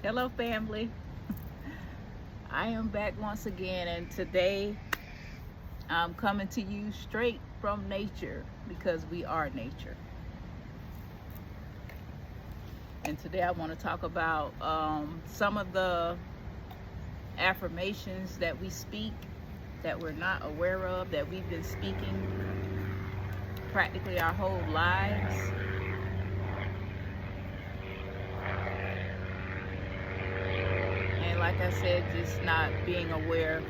Hello, family. I am back once again, and today I'm coming to you straight from nature because we are nature. And today I want to talk about some of the affirmations that we speak that we're not aware of, that we've been speaking practically our whole lives. And like I said, just not being aware.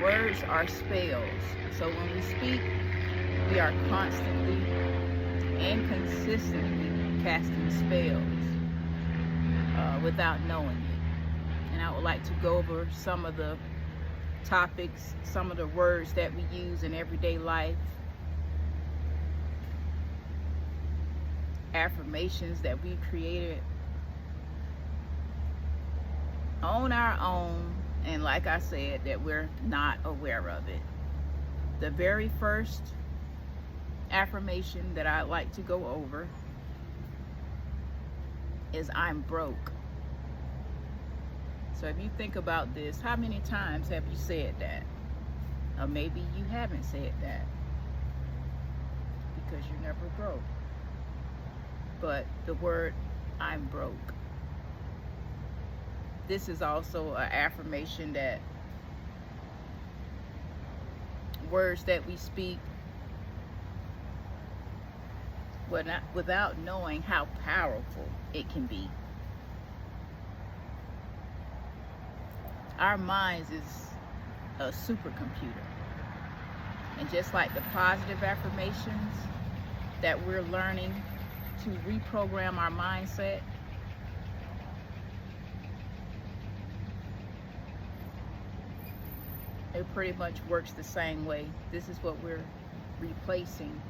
Words are spells. So when we speak, we are constantly and consistently casting spells without knowing it. And I would like to go over some of the topics, some of the words that we use in everyday life, affirmations that we created on our own, and like I said, that we're not aware of it. The very first affirmation that I'd like to go over is I'm broke. So if you think about this, how many times have you said that? Or maybe you haven't said that because you're never broke. But the word I'm broke, this is also an affirmation that words that we speak without knowing how powerful it can be. Our minds is a supercomputer. And just like the positive affirmations that we're learning to reprogram our mindset, it pretty much works the same way. This is what we're replacing,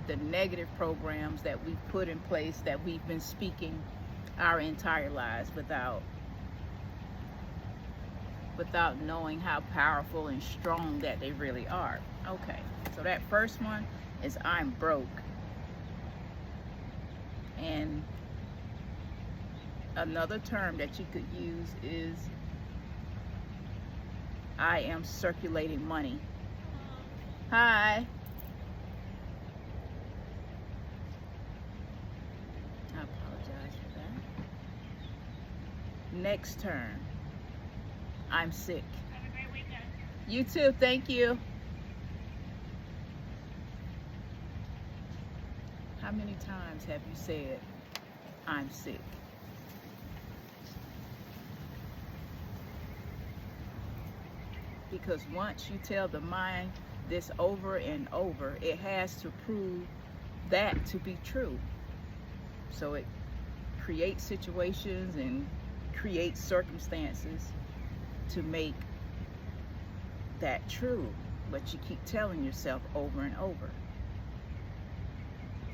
the negative programs that we've put in place, that we've been speaking our entire lives without knowing how powerful and strong that they really are. Okay, so that first one is I'm broke. And another term that you could use is I am circulating money. Hi. I apologize for that. Next term, I'm sick. Have a great weekend. You too, thank you. How many times have you said, I'm sick? Because once you tell the mind this over and over, it has to prove that to be true. So it creates situations and creates circumstances to make that true, but you keep telling yourself over and over.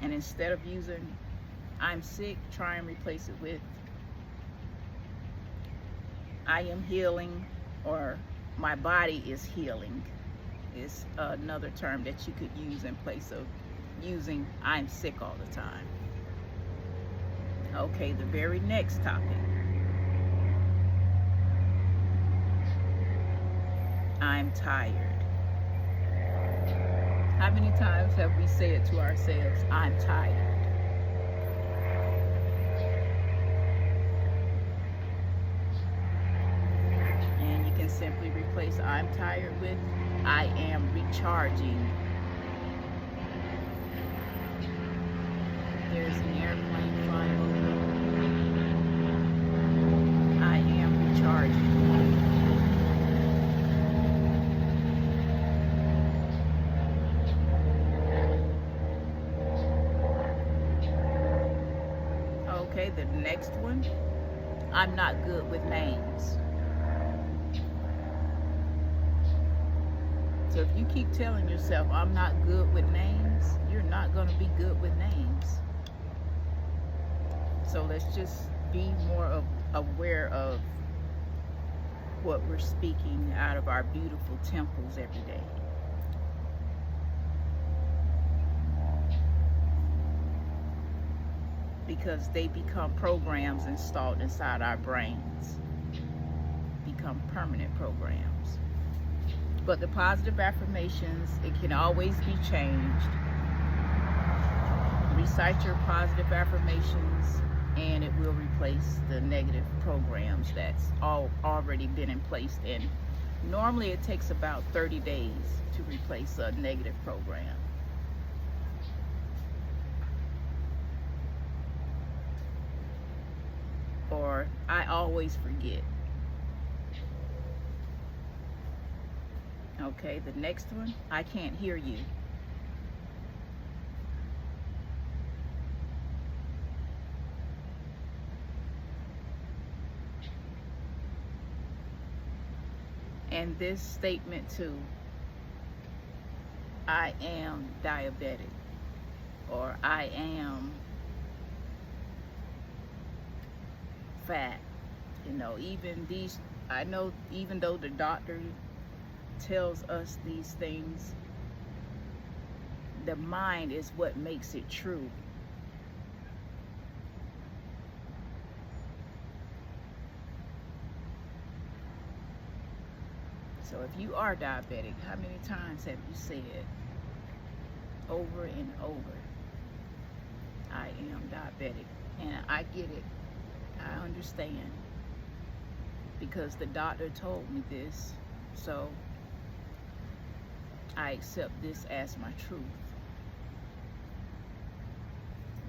And instead of using I'm sick, try and replace it with I am healing, or my body is healing. Is another term that you could use in place of using I'm sick all the time. Okay, the very next topic. I'm tired. How many times have we said to ourselves, I'm tired? And you can simply replace I'm tired with I am recharging. There's an airplane flying over. I am recharging. Okay, the next one, I'm not good with names. So if you keep telling yourself, I'm not good with names, you're not going to be good with names. So let's just be more aware of what we're speaking out of our beautiful temples every day. because they become programs installed inside our brains, become permanent programs. But the positive affirmations, it can always be changed. Recite your positive affirmations and it will replace the negative programs that's already been in place. And normally it takes about 30 days to replace a negative program. Or I always forget. Okay, the next one, I can't hear you. And this statement too, I am diabetic, or I am fat. You know, even these, I know even though the doctor tells us these things, the mind is what makes it true. So if you are diabetic, how many times have you said over and over, I am diabetic? And I get it. I understand. Because the doctor told me this. So I accept this as my truth.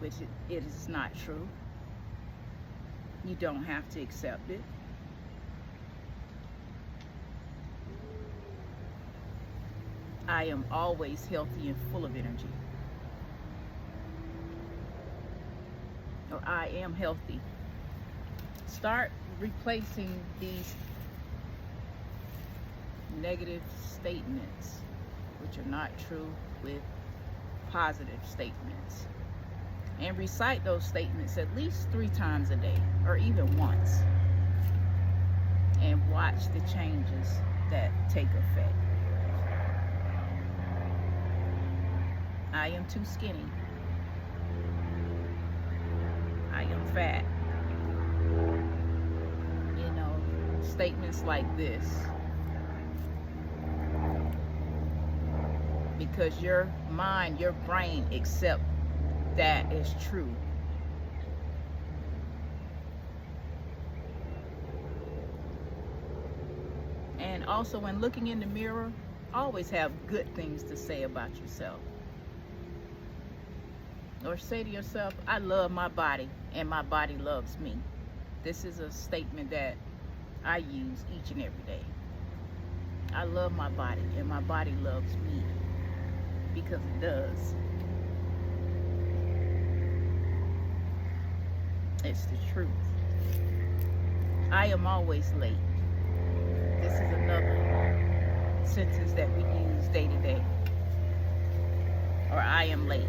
Which it is not true. You don't have to accept it. I am always healthy and full of energy. Or I am healthy. Start replacing these negative statements, which are not true, with positive statements. And recite those statements at least 3 times a day, or even once. And watch the changes that take effect. I am too skinny. I am fat. You know, statements like this. Because your mind, your brain accepts that is true. And also when looking in the mirror, always have good things to say about yourself. Or say to yourself, I love my body and my body loves me. This is a statement that I use each and every day. I love my body and my body loves me, because it does. It's the truth. I am always late. This is another sentence that we use day to day. Or I am late.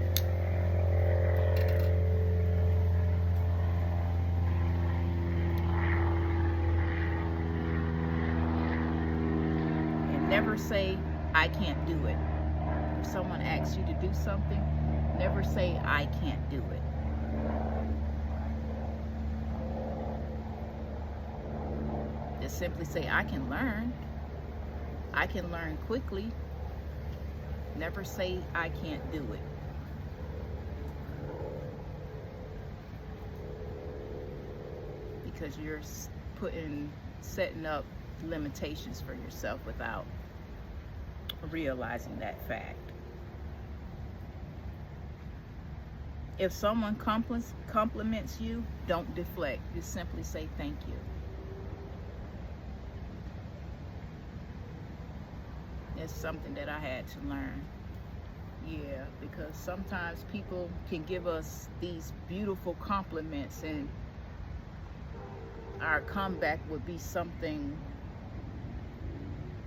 And never say, I can't do it. If someone asks you to do something, never say, I can't do it. Just simply say, I can learn. I can learn quickly. Never say, I can't do it. Because you're setting up limitations for yourself without realizing that fact. If someone compliments you, don't deflect. Just simply say thank you. It's something that I had to learn. Yeah, because sometimes people can give us these beautiful compliments and our comeback would be something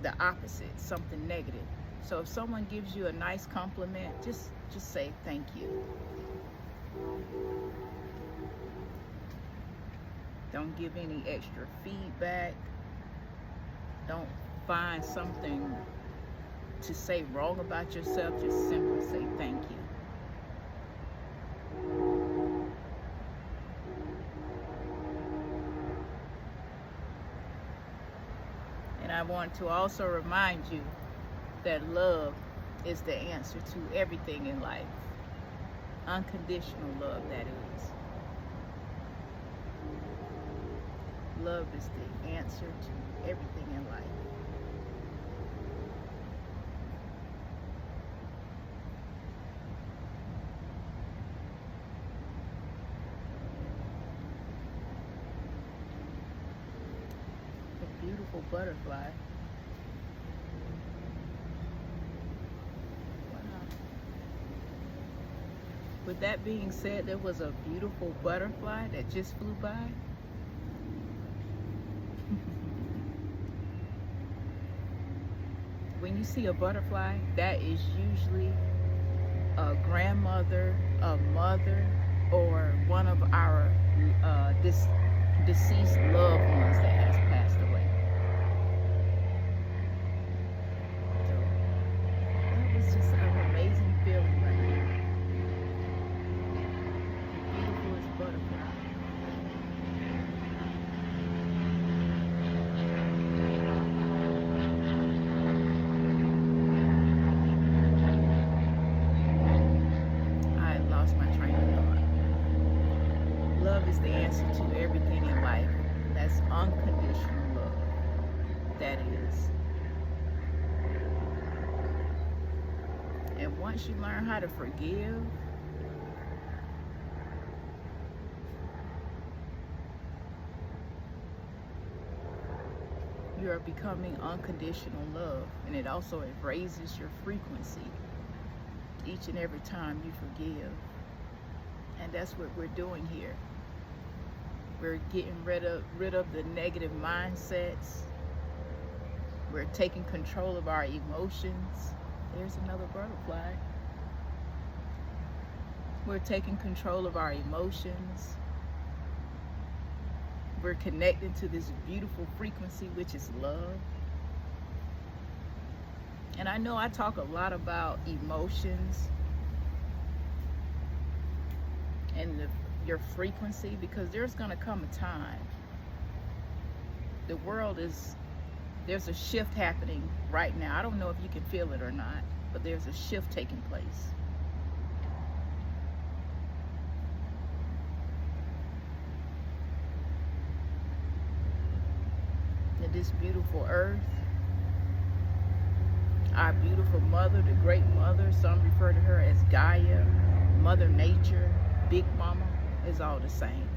the opposite, something negative. So if someone gives you a nice compliment, just say thank you. Don't give any extra feedback. Don't find something to say wrong about yourself. Just simply say thank you. I want to also remind you that love is the answer to everything in life. Unconditional love, that is. Love is the answer to everything in life. A beautiful butterfly. With that being said, there was a beautiful butterfly that just flew by. When you see a butterfly, that is usually a grandmother, a mother, or one of our deceased loved ones that has passed away. So that was just an amazing feeling right there. Beautiful butterfly. I lost my train of thought. Love is the answer to everything in life. That's unconditional love. That is. And once you learn how to forgive, you are becoming unconditional love, and it also raises your frequency each and every time you forgive. And that's what we're doing here. We're getting rid of the negative mindsets. We're taking control of our emotions. There's another butterfly. We're taking control of our emotions. We're connecting to this beautiful frequency, which is love. And I know I talk a lot about emotions and your frequency, because there's going to come a time. The world there's a shift happening right now. I don't know if you can feel it or not, but there's a shift taking place. This beautiful earth, our beautiful mother, the great mother, some refer to her as Gaia, Mother Nature, Big Mama, is all the same.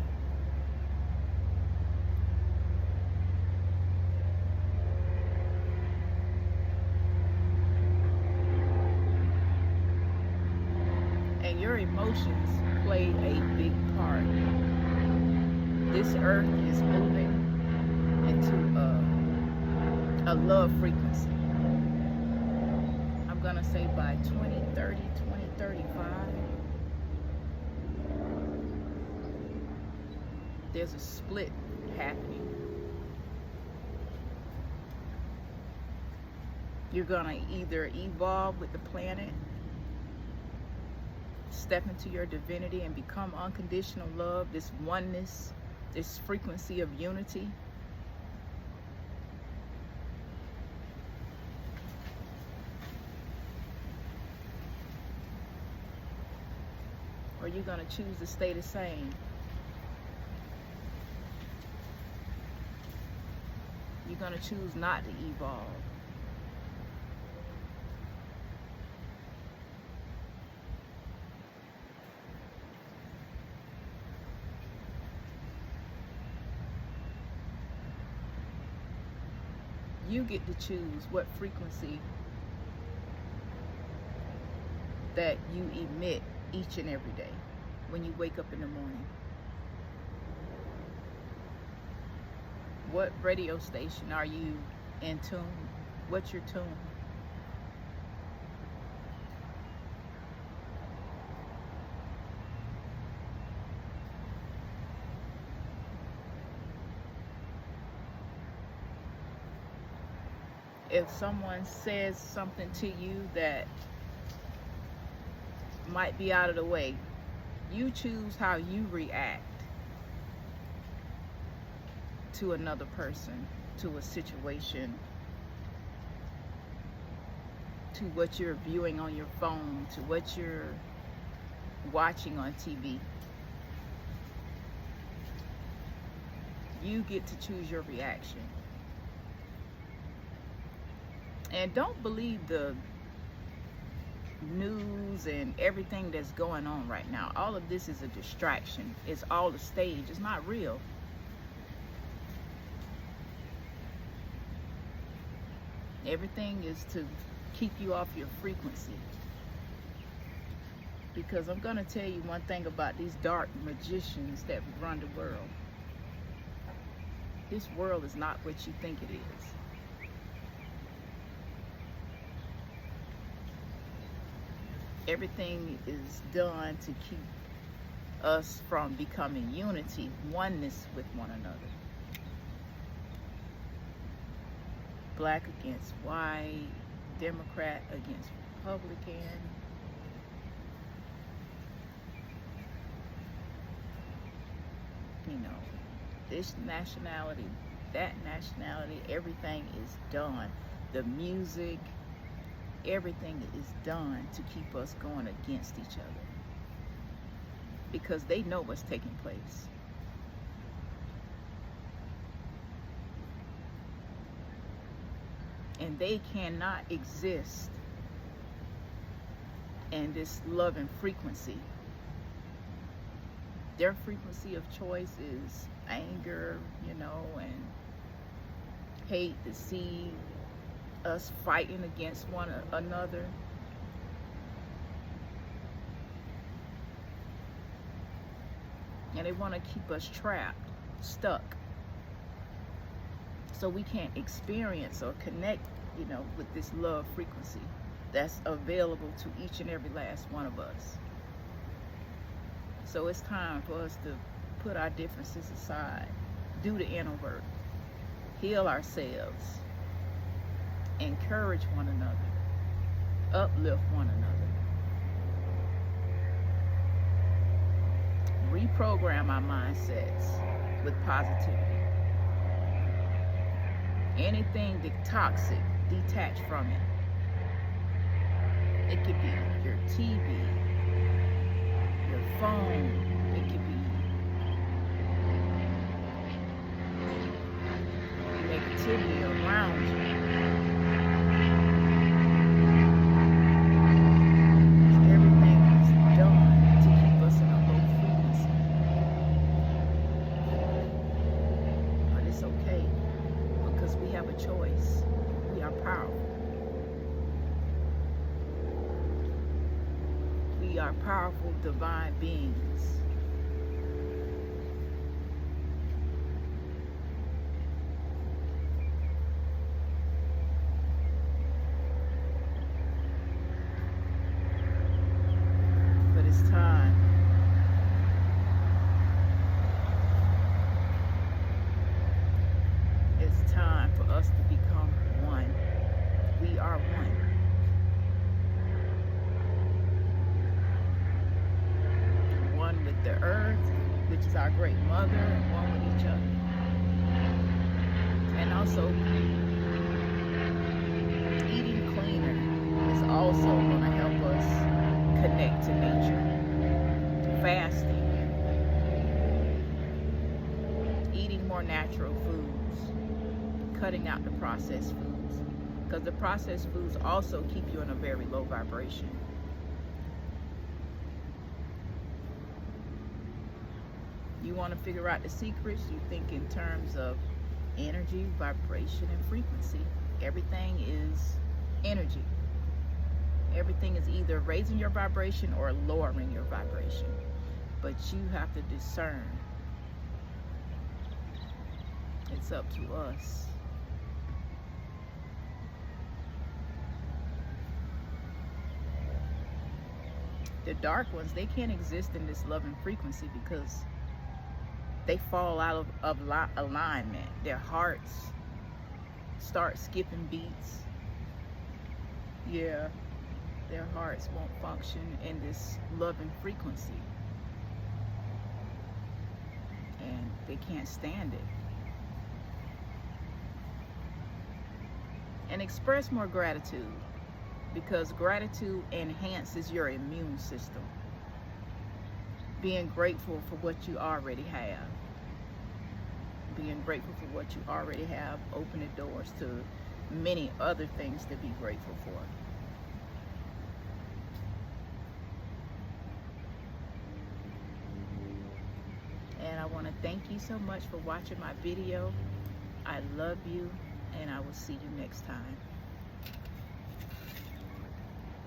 And your emotions play a big part. This earth is moving into a love frequency. I'm gonna say by 2030, 2035, there's a split happening. You're gonna either evolve with the planet, step into your divinity and become unconditional love, this oneness, this frequency of unity. Or you're going to choose to stay the same. You're going to choose not to evolve. You get to choose what frequency that you emit each and every day when you wake up in the morning. What radio station are you in tune? What's your tune? If someone says something to you that might be out of the way, you choose how you react to another person, to a situation, to what you're viewing on your phone, to what you're watching on TV. You get to choose your reaction. And don't believe the news and everything that's going on right now. All of this is a distraction. It's all a stage. It's not real. Everything is to keep you off your frequency. Because I'm going to tell you one thing about these dark magicians that run the world. This world is not what you think it is. Everything is done to keep us from becoming unity, oneness with one another. Black against white, Democrat against Republican. You know, this nationality, that nationality, everything is done. The music, everything is done to keep us going against each other. Because they know what's taking place. And they cannot exist in this love and frequency. Their frequency of choice is anger, you know, and hate, to see us fighting against one another. And they want to keep us trapped, stuck. So we can't experience or connect, you know, with this love frequency that's available to each and every last one of us. So it's time for us to put our differences aside, do the inner work, heal ourselves, encourage one another, uplift one another, reprogram our mindsets with positivity. Anything toxic, detach from it. It could be your TV, your phone, it could be negativity around you. Everything is done to keep us in a low frequency. But it's okay, because we have a choice. We are powerful. We are powerful divine beings. But it's time. It's time for us to become one. We are one. One with the earth, which is our great mother, and one with each other. And also, eating cleaner is also going to help us connect to nature. Fasting. Eating more natural foods. Cutting out the processed foods. Because the processed foods also keep you in a very low vibration. You want to figure out the secrets, you think in terms of energy, vibration, and frequency. Everything is energy. Everything is either raising your vibration or lowering your vibration. But you have to discern. It's up to us. The dark ones, they can't exist in this loving frequency because they fall out of alignment. Their hearts start skipping beats. Yeah, their hearts won't function in this loving frequency. And they can't stand it. And express more gratitude. because gratitude enhances your immune system. Being grateful for what you already have. Being grateful for what you already have open the doors to many other things to be grateful for. And I want to thank you so much for watching my video. I love you, and I will see you next time.